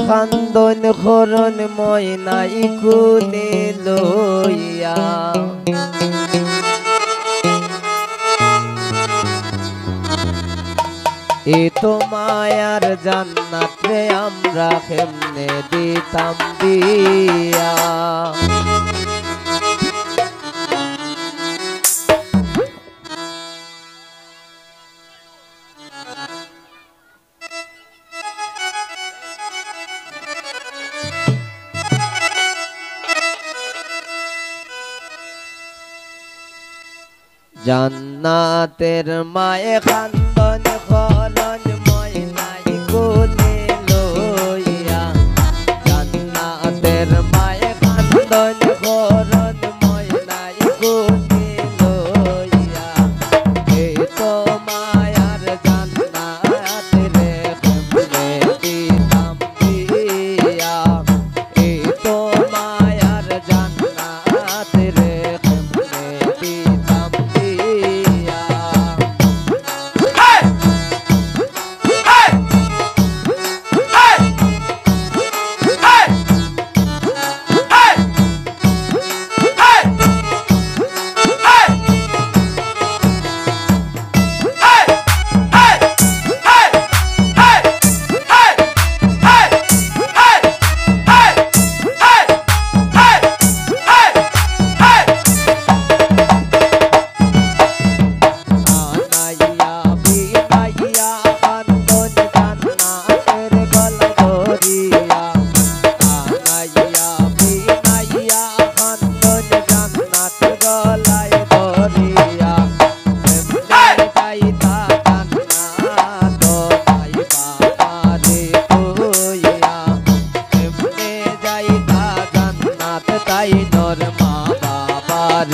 খান্দন খরণ ময়নাই কুলে লইয়া এ তো মায়ার জান্নাত রে আমরা কেমনে দিতাম দিয়া জান্নাতের মায়ে খান্দন খরণ ময়নাই কোলে লইয়া জান্নাতের মায়ে খান্দন খরণ ময়নাই কোলে লইয়া এই তো মায়ার জান্নাত রে কেমনে দিতাম দিয়া এই তো মায়ার জান্নাত রে কেমনে দিতাম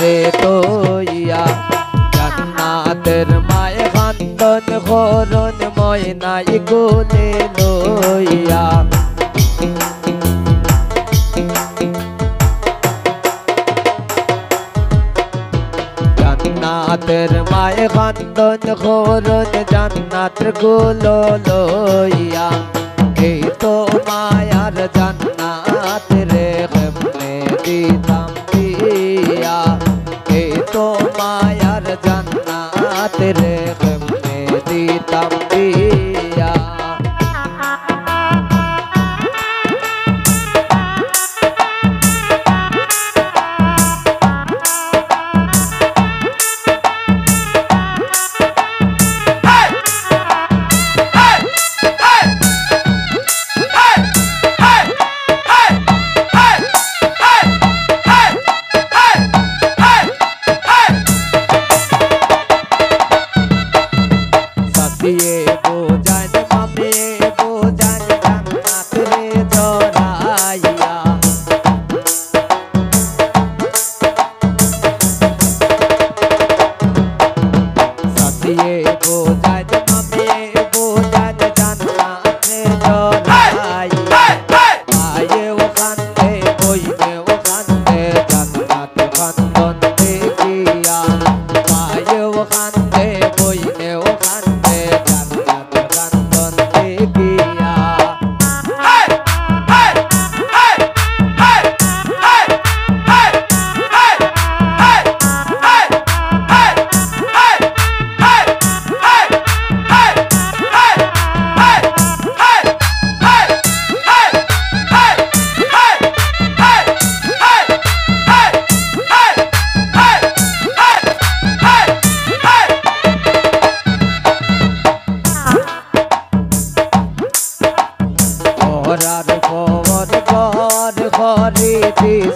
রে তোইয়া জান্নাতের মায়ে খান্দন খরণ ময়নাই কোলে লইয়া জান্নাতের মায়ে খান্দন খরণ জান্নাত কোলে লইয়া এই তো মায়ার জান্নাত রে কেমনে দিতাম দিয়া এই তো মায়ার জান্নাত রে কেমনে দিতাম দিয়া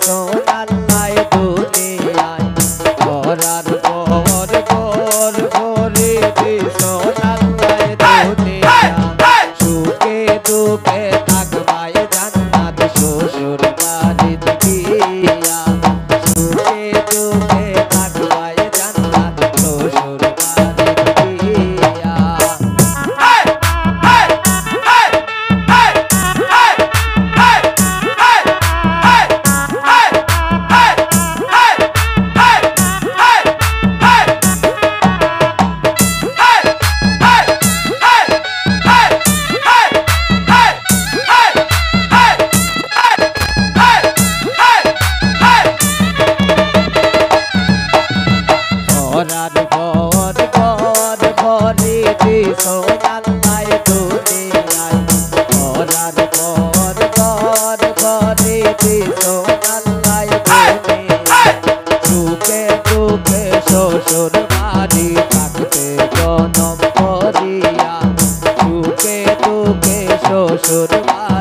সোনাল্লাই দুনিয়ায় করার পর পর করে সোনাল্লাই দুনিয়ায় সুখে দুঃখে থাকবায় জান্নাত শ্বশুর বাড়িতে গিয়া সুখে দুঃখে থাকবায় জান্নাত শ্বশুর বাড়িতে গিয়া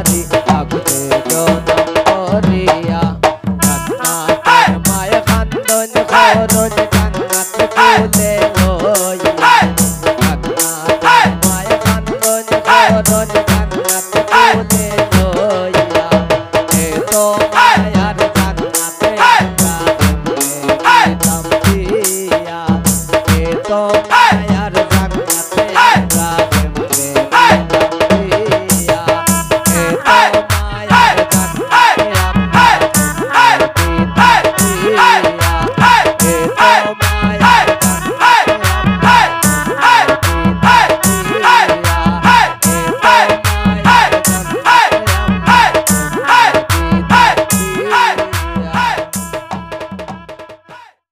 নারী থাকতে জনম করি